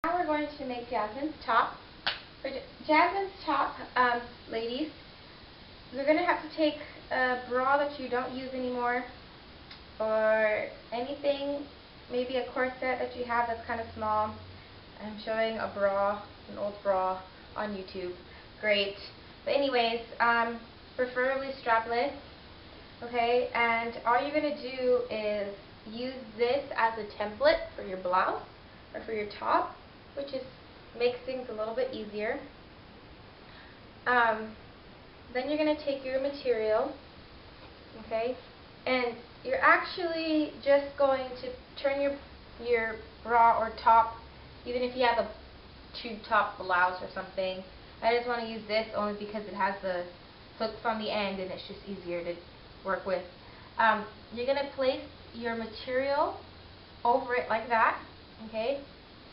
Now we're going to make Jasmine's top. For Jasmine's top, ladies, you're going to have to take a bra that you don't use anymore, or anything, maybe a corset that you have that's kind of small. I'm showing a bra, an old bra on YouTube. Great. But anyways, preferably strapless. Okay, and all you're going to do is use this as a template for your blouse or for your top, which is makes things a little bit easier. Then you're going to take your material, okay, and you're actually just going to turn your bra or top, even if you have a tube top blouse or something. I just want to use this only because it has the hooks on the end and it's just easier to work with. You're going to place your material over it like that, okay?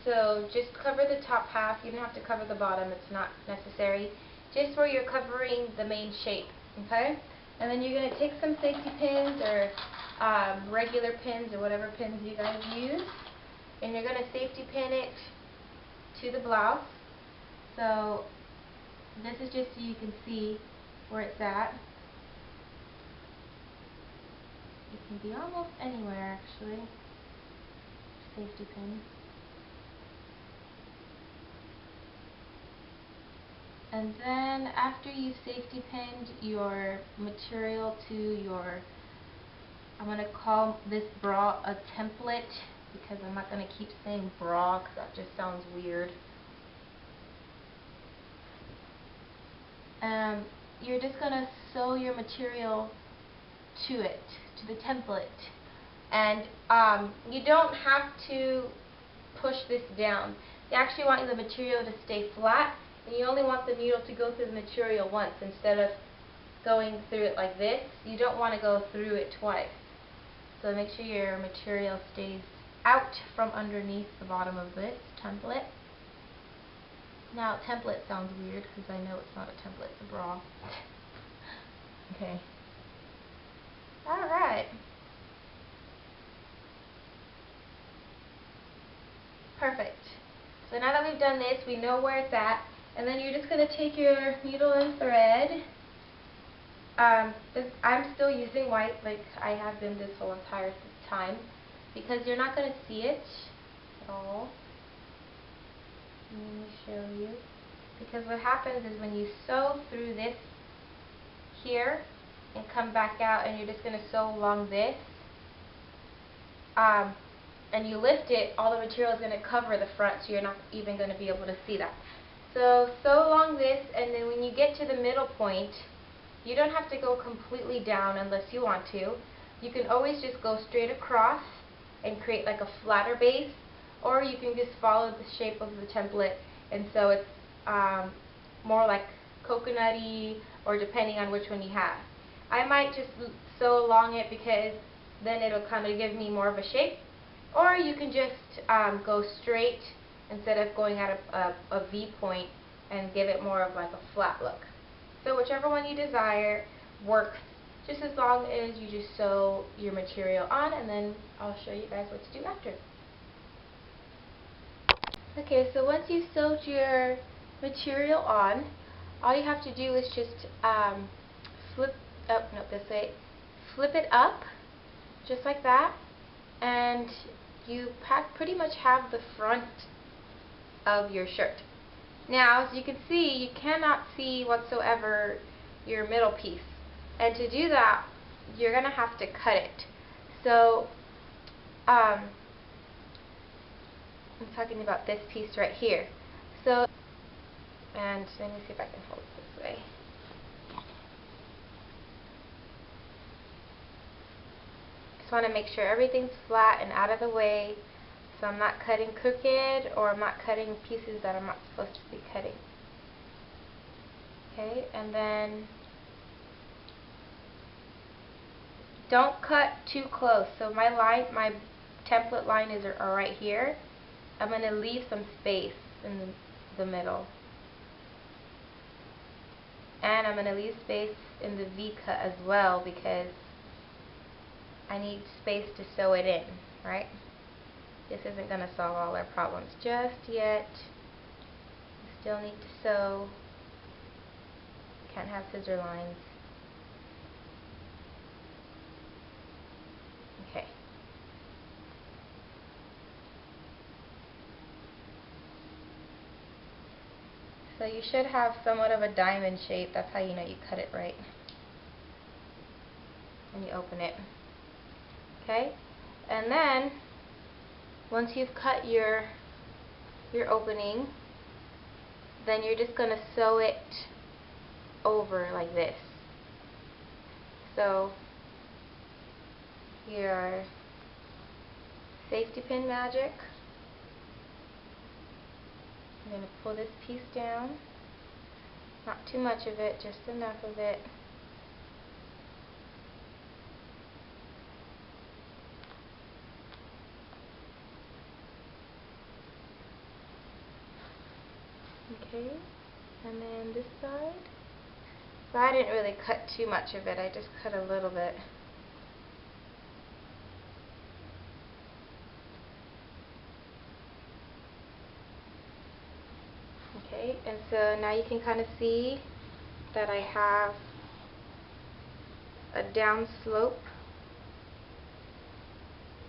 So just cover the top half. You don't have to cover the bottom, it's not necessary. Just where you're covering the main shape, okay? And then you're going to take some safety pins or regular pins or whatever pins you guys use, and you're going to safety pin it to the blouse. So this is just so you can see where it's at. It can be almost anywhere actually. Safety pin. And then after you safety pinned your material to your, I'm going to call this bra a template because I'm not going to keep saying bra because that just sounds weird. You're just going to sew your material to it, to the template. And you don't have to push this down. You actually want the material to stay flat, and you only want the needle to go through the material once instead of going through it like this. You don't want to go through it twice. So make sure your material stays out from underneath the bottom of this template. Now, template sounds weird because I know it's not a template, it's a bra. Okay. Alright. Perfect. So now that we've done this, we know where it's at, and then you're just going to take your needle and thread. I'm still using white, like I have been this whole entire time, because you're not going to see it at all. Let me show you. Because what happens is when you sew through this here and come back out, and you're just going to sew along this, and you lift it, all the material is going to cover the front, so you're not even going to be able to see that. So sew along this, and then when you get to the middle point, you don't have to go completely down unless you want to. You can always just go straight across and create like a flatter base, or you can just follow the shape of the template, and so it's more like coconutty, or depending on which one you have. I might just sew along it because then it'll kind of give me more of a shape, or you can just go straight instead of going at a V point and give it more of like a flat look. So whichever one you desire works, just as long as you just sew your material on, and then I'll show you guys what to do after. Okay, so once you've sewed your material on, all you have to do is just flip it up, just like that, and you pretty much have the front of your shirt. Now, as you can see, you cannot see whatsoever your middle piece, and to do that, you're going to have to cut it. So, I'm talking about this piece right here. So, and let me see if I can hold it this way. Just want to make sure everything's flat and out of the way, so I'm not cutting crooked, or I'm not cutting pieces that I'm not supposed to be cutting. Okay, and then don't cut too close. So my template line is right here. I'm going to leave some space in the middle. And I'm going to leave space in the V-cut as well because I need space to sew it in, right? this isn't going to solve all our problems just yet. We still need to sew. Can't have scissor lines. Okay. So you should have somewhat of a diamond shape. That's how you know you cut it right. And you open it. Okay? And then once you've cut your opening, then you're just going to sew it over like this. So your safety pin magic. I'm going to pull this piece down. Not too much of it, just enough of it. Okay, and then this side. So I didn't really cut too much of it, I just cut a little bit. Okay, and so now you can kind of see that I have a down slope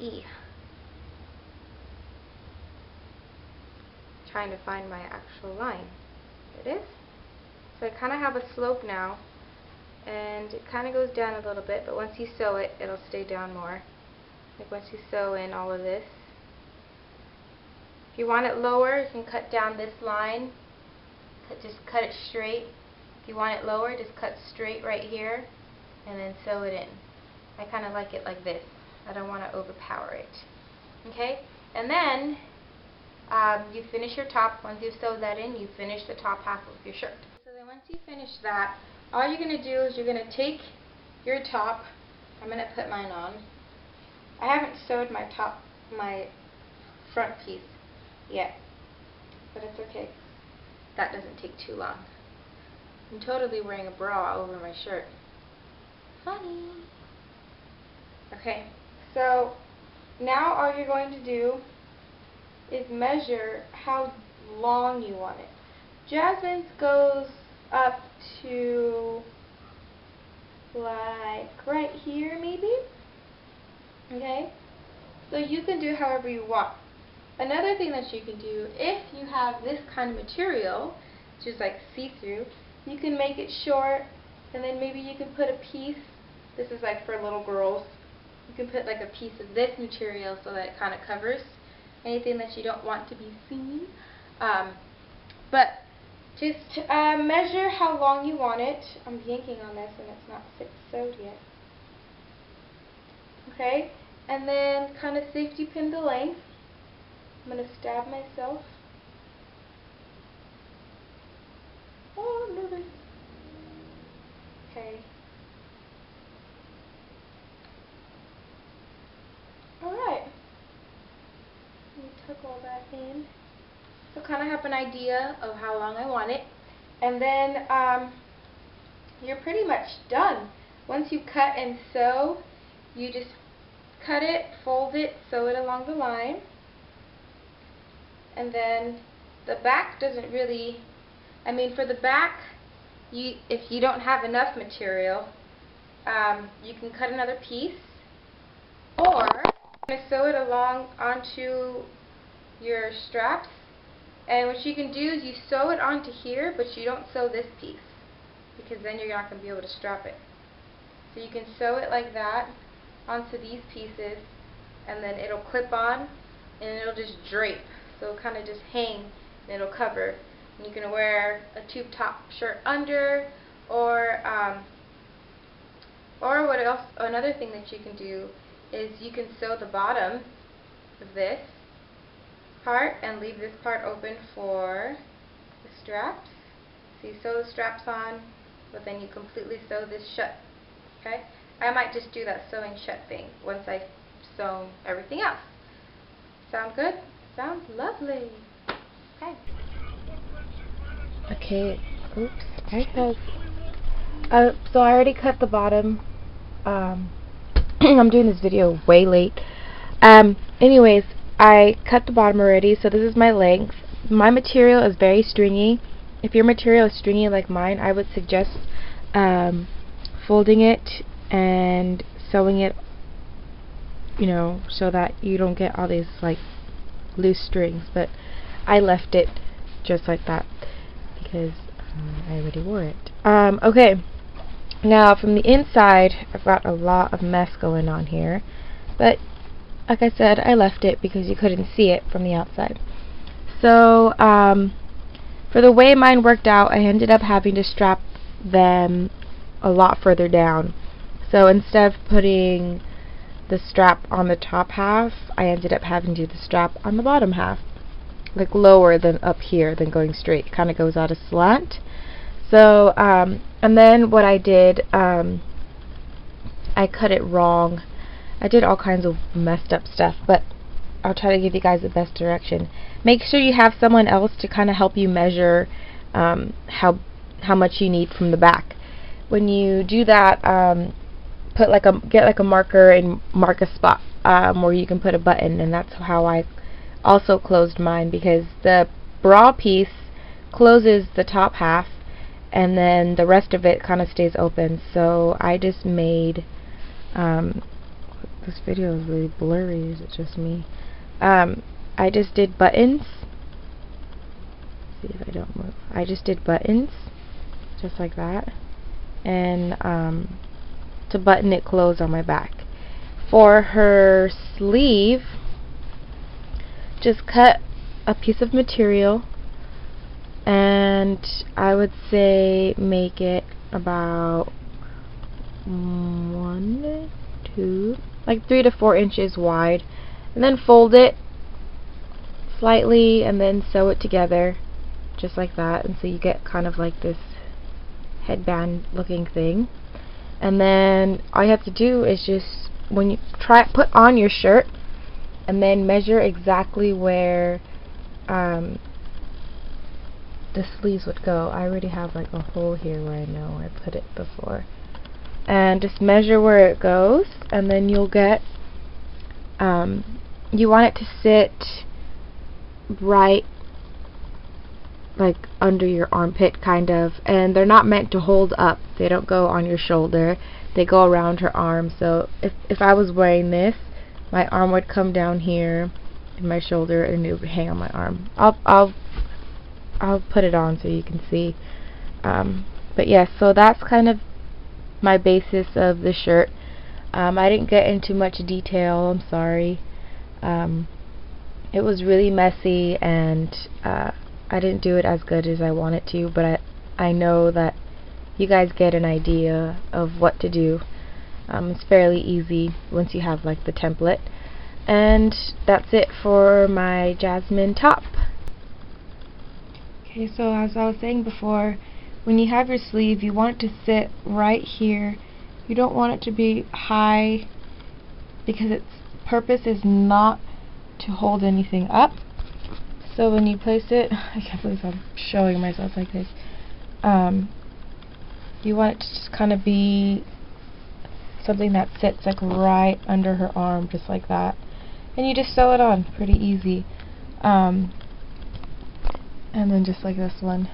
E. Trying to find my actual line. There it is. So I kind of have a slope now, and it kind of goes down a little bit, but once you sew it, it'll stay down more. Like once you sew in all of this. If you want it lower, you can cut down this line. Just cut it straight. If you want it lower, just cut straight right here, and then sew it in. I kind of like it like this. I don't want to overpower it. Okay? And then you finish your top. Once you've sewed that in, you finish the top half of your shirt. So then once you finish that, all you're going to do is you're going to take your top. I'm going to put mine on. I haven't sewed my front piece yet, but it's okay. That doesn't take too long. I'm totally wearing a bra over my shirt. Funny. Okay, so now all you're going to do is measure how long you want it. Jasmine's goes up to like right here maybe. Okay? So you can do however you want. Another thing that you can do, if you have this kind of material, which is like see-through, you can make it short, and then maybe you can put a piece, this is like for little girls, you can put like a piece of this material so that it kind of covers anything that you don't want to be seen. But just measure how long you want it. I'm yanking on this and it's not sewed yet. Okay, and then kind of safety pin the length. I'm going to stab myself. Oh, I'm nervous. Okay. Alright. Let me tuck all that in. So kind of have an idea of how long I want it. And then you're pretty much done. Once you cut and sew, you just cut it, fold it, sew it along the line. And then the back doesn't really, I mean for the back, if you don't have enough material, you can cut another piece, or you can sew it along onto your straps. And what you can do is you sew it onto here, but you don't sew this piece, because then you're not going to be able to strap it. So you can sew it like that onto these pieces, and then it'll clip on, and it'll just drape. So it'll kind of just hang, and it'll cover. And you can wear a tube top shirt under, or what else? Another thing that you can do is you can sew the bottom of this part and leave this part open for the straps. So you sew the straps on, but then you completely sew this shut. Okay? I might just do that sewing shut thing once I've sewn everything else. Sound good? Sounds lovely. Okay. Okay. Oops. I have. So I already cut the bottom. I'm doing this video way late. Anyways, I cut the bottom already, so this is my length. My material is very stringy. If your material is stringy like mine, I would suggest folding it and sewing it, you know, so that you don't get all these like loose strings. But I left it just like that because I already wore it. Okay, now from the inside, I've got a lot of mess going on here, but like I said, I left it because you couldn't see it from the outside. So for the way mine worked out, I ended up having to strap them a lot further down. So instead of putting the strap on the top half, I ended up having to do the strap on the bottom half, like lower than up here, than going straight. It kind of goes out a slant. So and then what I did, I cut it wrong. I did all kinds of messed up stuff, but I'll try to give you guys the best direction. Make sure you have someone else to kind of help you measure how much you need from the back. When you do that, get like a marker and mark a spot where you can put a button, and that's how I also closed mine, because the bra piece closes the top half and then the rest of it kind of stays open. So I just made this video is really blurry. Is it just me? I just did buttons. See if I don't move. I just did buttons, just like that, and to button it closed on my back. For her sleeve, just cut a piece of material, and I would say make it about 1, 2, like 3 to 4 inches wide, and then fold it slightly and then sew it together just like that, and so you get kind of like this headband looking thing. And then all you have to do is just, when you put on your shirt, and then measure exactly where the sleeves would go. I already have like a hole here where I know I put it before, and just measure where it goes, and then you'll get you want it to sit right like under your armpit kind of, and they're not meant to hold up. They don't go on your shoulder, they go around her arm. So if I was wearing this, my arm would come down here in my shoulder and it would hang on my arm. I'll put it on so you can see. But yes, so that's kind of my basis of the shirt. I didn't get into much detail, I'm sorry. It was really messy, and I didn't do it as good as I wanted to, but I know that you guys get an idea of what to do. It's fairly easy once you have like the template. And that's it for my Jasmine top. Okay, so as I was saying before, when you have your sleeve, you want it to sit right here. You don't want it to be high, because its purpose is not to hold anything up. So when you place it, I can't believe I'm showing myself like this. You want it to just kind of be something that sits like right under her arm, just like that. And you just sew it on, pretty easy. And then just like this one.